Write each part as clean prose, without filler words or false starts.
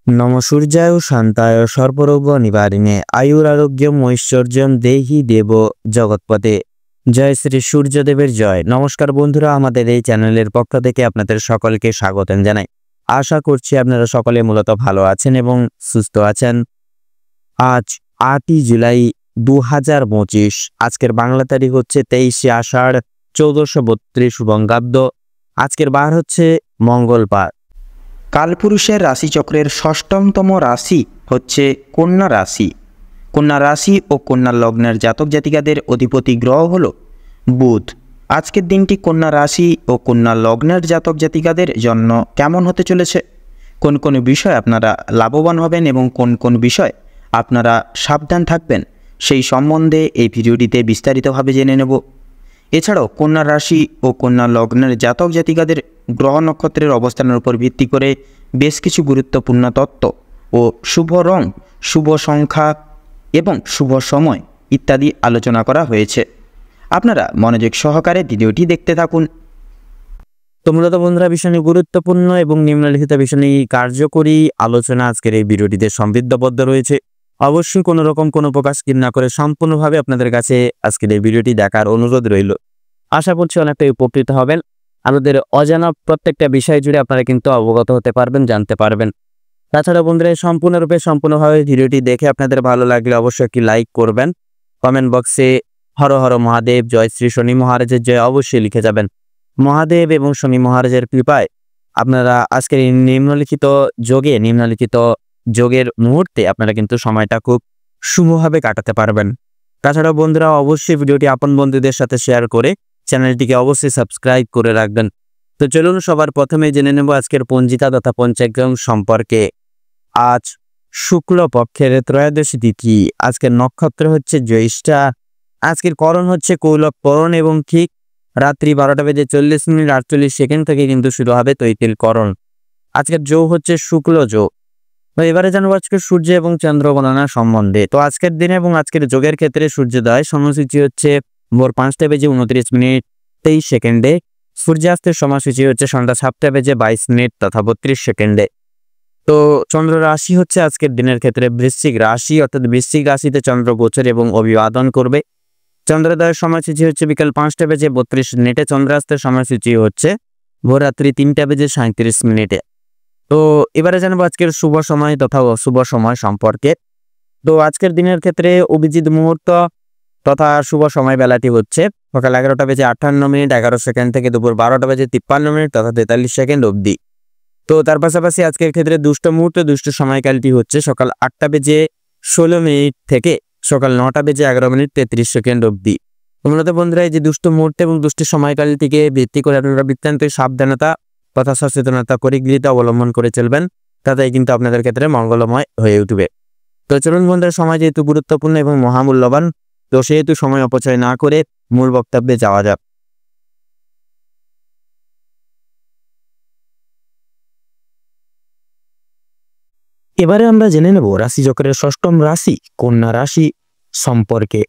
নম সূর্যায় শান্তায় সর্বরোগ নিবারিণে আয়ুরারোগ্যম ঐশ্বর্যম দেহি দেব জগৎপতে। জয় শ্রী সূর্যদেবের জয়। নমস্কার বন্ধুরা, আমাদের এই চ্যানেলের পক্ষ থেকে আপনাদের সকলকে স্বাগতম জানাই। আশা করছি আপনারা সকলে মূলত ভালো আছেন এবং সুস্থ আছেন। আজ 8ই জুলাই 2025। আজকের বাংলা তারিখ হচ্ছে 23শে আষাঢ় 1432 বঙ্গাব্দ। আজকের বার হচ্ছে মঙ্গলবার। কালপুরুষের রাশিচক্রের ষষ্ঠতম রাশি হচ্ছে কন্যা রাশি। কন্যা রাশি ও কন্যা লগ্নের জাতক জাতিকাদের অধিপতি গ্রহ হল বুধ। আজকের দিনটি কন্যা রাশি ও কন্যা লগ্নের জাতক জাতিকাদের জন্য কেমন হতে চলেছে, কোন কোন বিষয় আপনারা লাভবান হবেন এবং কোন কোন বিষয় আপনারা সাবধান থাকবেন, সেই সম্বন্ধে এই ভিডিওটিতে বিস্তারিতভাবে জেনে নেব। এছাড়াও কন্যা রাশি ও কন্যা লগ্নের জাতক জাতিকাদের গ্রহ নক্ষত্রের অবস্থানের উপর ভিত্তি করে বেশ কিছু গুরুত্বপূর্ণ তত্ত্ব ও শুভ রং, শুভ সংখ্যা এবং শুভ সময় ইত্যাদি আলোচনা করা হয়েছে। আপনারা মনোযোগ সহকারে ভিডিওটি দেখতে থাকুন। তো মূলত বন্ধুরা, ভীষণ গুরুত্বপূর্ণ এবং নিম্নলিখিত ভীষণ কার্যকরী আলোচনা আজকের এই ভিডিওটিতে সমৃদ্ধবদ্ধ রয়েছে। অবশ্যই কোনো রকম কোনো প্রকাশ না করে সম্পূর্ণভাবে আপনাদের কাছে আজকের এই ভিডিওটি দেখার অনুরোধ রইল। আশা করছি অনেকটা উপকৃত হবেন। আমাদের অজানা প্রত্যেকটা বিষয় জুড়ে আপনারা কিন্তু অবগত হতে পারবেন, জানতে পারবেন। তাছাড়া বন্ধুরা, সম্পূর্ণভাবে ভিডিওটি দেখে আপনাদের ভালো লাগলে অবশ্যই একটি লাইক করবেন। কমেন্ট বক্সে হর হর মহাদেব, জয় শ্রী শনি মহারাজের জয় অবশ্যই লিখে যাবেন। মহাদেব এবং শনি মহারাজের কৃপায় আপনারা আজকের এই নিম্নলিখিত যোগের মুহূর্তে আপনারা কিন্তু সময়টা খুব শুভভাবে কাটাতে পারবেন। তাছাড়া বন্ধুরা, অবশ্যই ভিডিওটি আপন বন্ধুদের সাথে শেয়ার করে চ্যানেলটিকে অবশ্যই সাবস্ক্রাইব করে রাখবেন। তো চলুন সবার প্রথমে জেনে নেব আজকের পঞ্জিকা তথা পঞ্চাঙ্গ সম্পর্কে। আজ শুক্ল পক্ষের ত্রয়োদশী তিথি। আজকের নক্ষত্র হচ্ছে জ্যৈষ্ঠা। আজকের করণ হচ্ছে কৌলভ করণ এবং ঠিক রাত্রি 12:40:48 থেকে কিন্তু শুরু হবে তৈতিল করণ। আজকের যোগ হচ্ছে শুক্ল যোগ। তো এবারে জানবো আজকে সূর্য এবং চন্দ্র গণনা সম্বন্ধে। তো আজকের দিনে এবং আজকের যোগের ক্ষেত্রে সূর্যোদয় সময়সূচি হচ্ছে ভোর 5:29:23। সূর্যাস্তের সময়সূচি হচ্ছে সন্ধ্যা 7:22 তথা 32। তো চন্দ্র রাশি হচ্ছে আজকের দিনের ক্ষেত্রে বৃশ্চিক রাশি, অর্থাৎ বৃশ্চিক রাশিতে চন্দ্র গোচর এবং অভিবাদন করবে। চন্দ্রোদয়ের সময়সূচি হচ্ছে বিকাল 5:32। চন্দ্রাস্তের সময়সূচি হচ্ছে ভোররাত্রি 3:37। তো এবারে জানবো আজকের শুভ সময় তথা অশুভ সময় সম্পর্কে। তো আজকের দিনের ক্ষেত্রে অভিজিৎ মুহূর্ত তথা শুভ সময় বেলাটি হচ্ছে সকাল 11:58 11 থেকে দুপুর 12:53 তথা 43 অবধি। তো তার পাশাপাশি আজকের ক্ষেত্রে দুষ্ট মুহূর্ত, দুষ্ট সময়কালটি হচ্ছে সকাল 8:16 থেকে সকাল 9:11 অবধি। মূলত বন্ধুরা, এই যে দুষ্ট মুহূর্ত এবং দুষ্ট সময়কালটিকে ভিত্তি করে আপনারা বৃত্তান্ত সাবধানতা তথা সচেতনতা করে গৃহীত অবলম্বন করে চলবেন, তাতে কিন্তু আপনাদের ক্ষেত্রে মঙ্গলময় হয়ে উঠবে। তো চলুন বন্ধুরা, সময় যেহেতু গুরুত্বপূর্ণ এবং মহামূল্যবান, তো সেহেতু সময় অপচয় না করে মূল বক্তব্যে যাওয়া যাক। এবারে আমরা জেনে নেব রাশিচক্রের ষষ্ঠম রাশি কন্যা রাশি সম্পর্কে।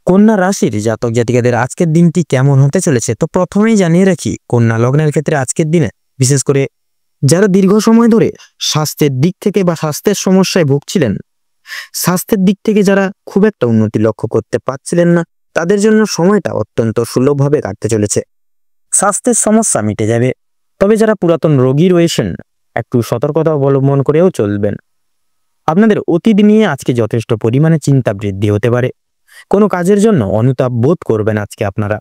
কন্যা রাশির জাতক জাতিকাদের আজকের দিনটি কেমন হতে চলেছে। তো প্রথমেই জানিয়ে রাখি, কন্যা লগ্নের ক্ষেত্রে আজকের দিনে বিশেষ করে যারা দীর্ঘ সময় ধরে স্বাস্থ্যের দিক থেকে বা স্বাস্থ্যের সমস্যায় ভুগছিলেন, স্বাস্থ্যের দিক থেকে যারা খুব একটা উন্নতি লক্ষ্য করতে পারছিলেন না, তাদের জন্য সময়টা অত্যন্ত সুলভভাবে কাটতে চলেছে। স্বাস্থ্যের সমস্যা মিটে যাবে। তবে যারা পুরাতন রোগী রয়েছেন, একটু সতর্কতা অবলম্বন করেও চলবেন। আপনাদের অতীত নিয়ে আজকে যথেষ্ট পরিমাণে চিন্তা বৃদ্ধি হতে পারে। কোনো কাজের জন্য অনুতাপ বোধ করবেন আজকে আপনারা।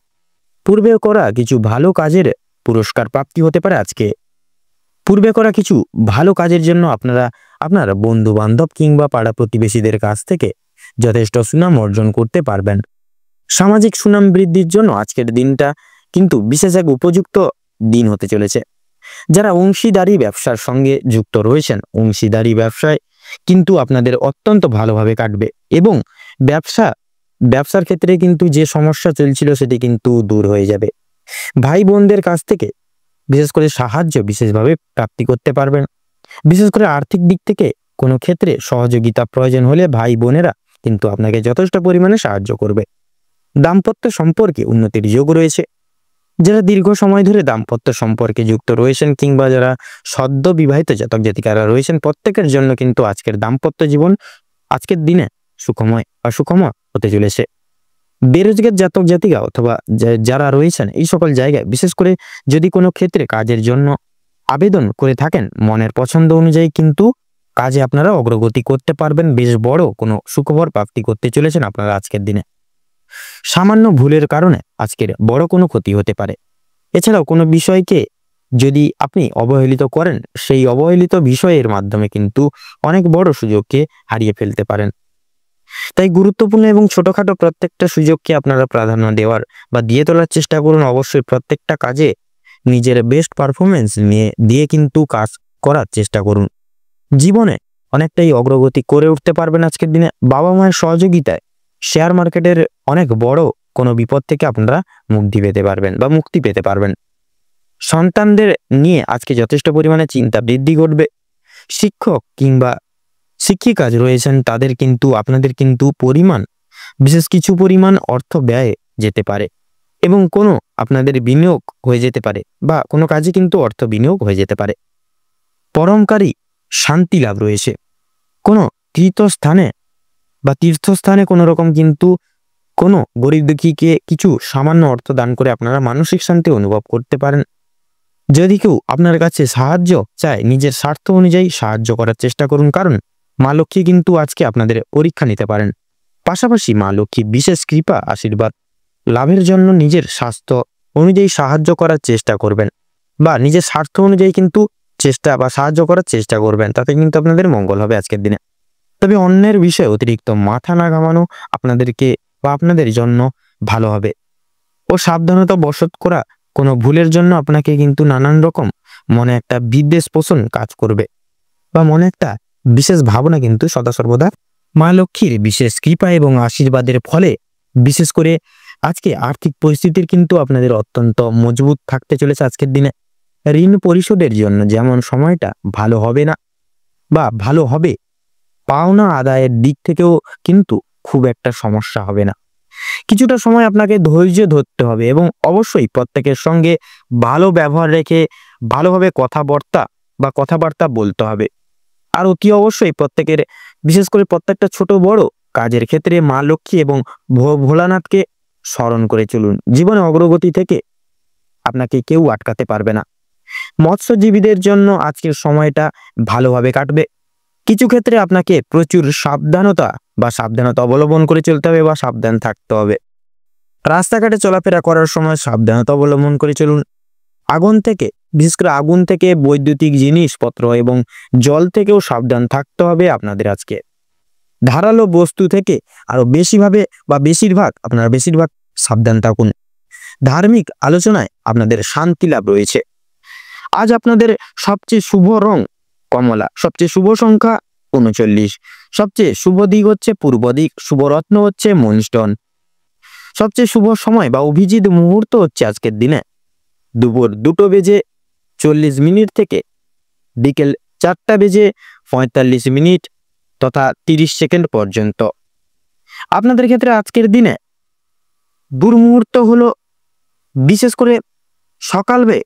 পূর্বে করা কিছু ভালো কাজের পুরস্কার প্রাপ্তি হতে পারে আজকে। পূর্বে করা কিছু ভালো কাজের জন্য আপনারা আপনার বন্ধু বান্ধব কিংবা পাড়া প্রতিবেশীদের কাছ থেকে যথেষ্ট সুনাম অর্জন করতে পারবেন। সামাজিক সুনাম বৃদ্ধির জন্য আজকের দিনটা কিন্তু বিশেষ এক উপযুক্ত দিন হতে চলেছে। যারা অংশীদারি ব্যবসার সঙ্গে যুক্ত রয়েছেন, অংশীদারি ব্যবসায় কিন্তু আপনাদের অত্যন্ত ভালোভাবে কাটবে এবং ব্যবসার ক্ষেত্রে কিন্তু যে সমস্যা চলছিল সেটি কিন্তু দূর হয়ে যাবে। ভাই বোনদের কাছ থেকে বিশেষ করে সাহায্য বিশেষভাবে প্রাপ্তি করতে পারবেন। বিশেষ করে আর্থিক দিক থেকে কোনো ক্ষেত্রে সহযোগিতা প্রয়োজন হলে ভাই বোনেরা কিন্তু আপনাকে যথেষ্ট পরিমাণে সাহায্য করবে। দাম্পত্য সম্পর্কে উন্নতির যোগ রয়েছে। যারা দীর্ঘ সময় ধরে দাম্পত্য সম্পর্কে যুক্ত রয়েছেন কিংবা যারা সদ্য বিবাহিত জাতক জাতিকারা রয়েছেন, প্রত্যেকের জন্য কিন্তু আজকের দাম্পত্য জীবন আজকের দিনে সুখময় বা সুখময় হতে চলেছে। বেরোজগার জাতক জাতিকা অথবা যারা রয়েছেন এই সকল জায়গায়, বিশেষ করে যদি কোনো ক্ষেত্রে কাজের জন্য আবেদন করে থাকেন, মনের পছন্দ অনুযায়ী কিন্তু কাজে আপনারা অগ্রগতি করতে পারবেন। বেশ বড় কোনো সুখবর প্রাপ্তি করতে চলেছেন আপনারা আজকের দিনে। সামান্য ভুলের কারণে আজকের বড় কোনো ক্ষতি হতে পারে। এছাড়াও কোনো বিষয়কে যদি আপনি অবহেলিত করেন, সেই অবহেলিত বিষয়ের মাধ্যমে কিন্তু অনেক বড় সুযোগকে হারিয়ে ফেলতে পারেন। তাই গুরুত্বপূর্ণ এবং ছোটখাটো প্রত্যেকটা সুযোগকে আপনারা প্রাধান্য দেওয়ার বা দিয়ে তোলার চেষ্টা করুন। অবশ্যই প্রত্যেকটা কাজে নিজের বেস্ট পারফরমেন্স দিয়ে কিন্তু কাজ করার চেষ্টা করুন। জীবনে অনেকটাই অগ্রগতি করে উঠতে পারবেন আজকের দিনে। বাবা মায়ের সহযোগিতায় শেয়ার মার্কেটের অনেক বড় কোনো বিপদ থেকে আপনারা মুক্তি পেতে পারবেন। সন্তানদের নিয়ে আজকে যথেষ্ট পরিমাণে চিন্তা বৃদ্ধি ঘটবে। শিক্ষক কিংবা শিক্ষিকা রয়েছেন তাদের কিন্তু আপনাদের কিন্তু বিশেষ কিছু পরিমাণ অর্থ ব্যয় যেতে পারে এবং কোনো আপনাদের বিনিয়োগ হয়ে যেতে পারে বা কোনো কাজে কিন্তু অর্থ বিনিয়োগ হয়ে যেতে পারে। পরমকারী শান্তি লাভ রয়েছে। কোনো তীর্থস্থানে কোনো রকম কিন্তু কোনো গরিব দুঃখীকে কিছু সামান্য অর্থ দান করে আপনারা মানসিক শান্তি অনুভব করতে পারেন। যদি কেউ আপনার কাছে সাহায্য চায়, নিজের স্বার্থ অনুযায়ী সাহায্য করার চেষ্টা করুন, কারণ মা লক্ষ্মী কিন্তু আজকে আপনাদের পরীক্ষা নিতে পারেন। পাশাপাশি মা লক্ষ্মী বিশেষ কৃপা আশীর্বাদ লাভের জন্য নিজের স্বাস্থ্য অনুযায়ী সাহায্য করার চেষ্টা করবেন বা নিজের স্বার্থ অনুযায়ী কিন্তু সাহায্য করার চেষ্টা করবেন, তাতে কিন্তু আপনাদের মঙ্গল হবে আজকের দিনে। তবে অন্যের বিষয়ে অতিরিক্ত মাথা না ঘামানো আপনাদেরকে বা আপনাদের জন্য ভালো হবে ও সাবধানতা বশত করা কোনো ভুলের জন্য আপনাকে কিন্তু নানান রকম মনে একটা বিদ্বেষ পোষণ কাজ করবে বা মনে একটা বিশেষ ভাবনা কিন্তু সদা সর্বদা মা লক্ষ্মীর বিশেষ কৃপা এবং আশীর্বাদের ফলে বিশেষ করে আজকে আর্থিক পরিস্থিতির কিন্তু আপনাদের অত্যন্ত মজবুত থাকতে চলেছে আজকের দিনে। ঋণ পরিশোধের জন্য যেমন সময়টা ভালো হবে না বা ভালো হবে, পাওনা আদায়ের দিক থেকেও কিন্তু খুব একটা সমস্যা হবে না। কিছুটা সময় আপনাকে ধৈর্য ধরতে হবে এবং অবশ্যই প্রত্যেকের সঙ্গে ভালো ব্যবহার রেখে ভালোভাবে কথাবার্তা বলতে হবে। আর অতি অবশ্যই বিশেষ করে প্রত্যেকটা ছোট বড় কাজের ক্ষেত্রে মা লক্ষ্মী এবং ভোলানাথকে স্মরণ করে চলুন। জীবনে অগ্রগতি থেকে আপনাকে কেউ আটকাতে পারবে না। মৎস্যজীবীদের জন্য আজকের সময়টা ভালোভাবে কাটবে। কিছু ক্ষেত্রে আপনাকে প্রচুর সাবধানতা অবলম্বন করে চলতে হবে বা সাবধান থাকতে হবে। রাস্তাঘাটে চলাফেরা করার সময় সাবধানতা অবলম্বন করে চলুন। বিশেষ করে আগুন থেকে, বৈদ্যুতিক জিনিসপত্র এবং জল থেকেও সাবধান থাকতে হবে আপনাদের আজকে। ধারালো বস্তু থেকে আরো বেশিরভাগ সাবধান থাকুন। ধার্মিক আলোচনায় আপনাদের শান্তি লাভ রয়েছে। আজ আপনাদের সবচেয়ে শুভ রং কমলা, সবচেয়ে শুভ সংখ্যা 39, সবচেয়ে শুভ দিক হচ্ছে পূর্ব দিক, শুভ রত্ন হচ্ছে মনস্টোন। সবচেয়ে শুভ সময় বা অভিজিৎ মুহূর্ত হচ্ছে আজকের দিনে দুপুর 2:40 থেকে বিকেল 4:45 তথা 30 সেকেন্ড পর্যন্ত। আপনাদের ক্ষেত্রে আজকের দিনে দুর্মুহূর্ত হলো বিশেষ করে সকালে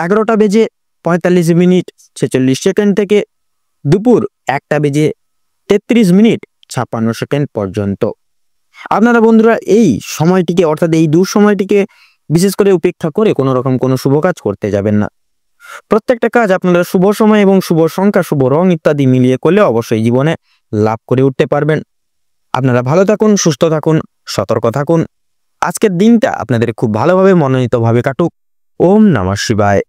11:45 থেকে দুপুর 1:33 পর্যন্ত। আপনারা বন্ধুরা এই সময়টিকে অর্থাৎ এই দুঃসময়টিকে বিশেষ করে উপেক্ষা করে কোনো রকম কোনো শুভ কাজ করতে যাবেন না। প্রত্যেকটা কাজ আপনারা শুভ সময় এবং শুভ সংখ্যা, শুভ রং ইত্যাদি মিলিয়ে করলে অবশ্যই জীবনে লাভ করে উঠতে পারবেন। আপনারা ভালো থাকুন, সুস্থ থাকুন, সতর্ক থাকুন। আজকের দিনটা আপনাদের খুব ভালোভাবে মনোনীতভাবে কাটুক। ওম নমঃ শিবায়।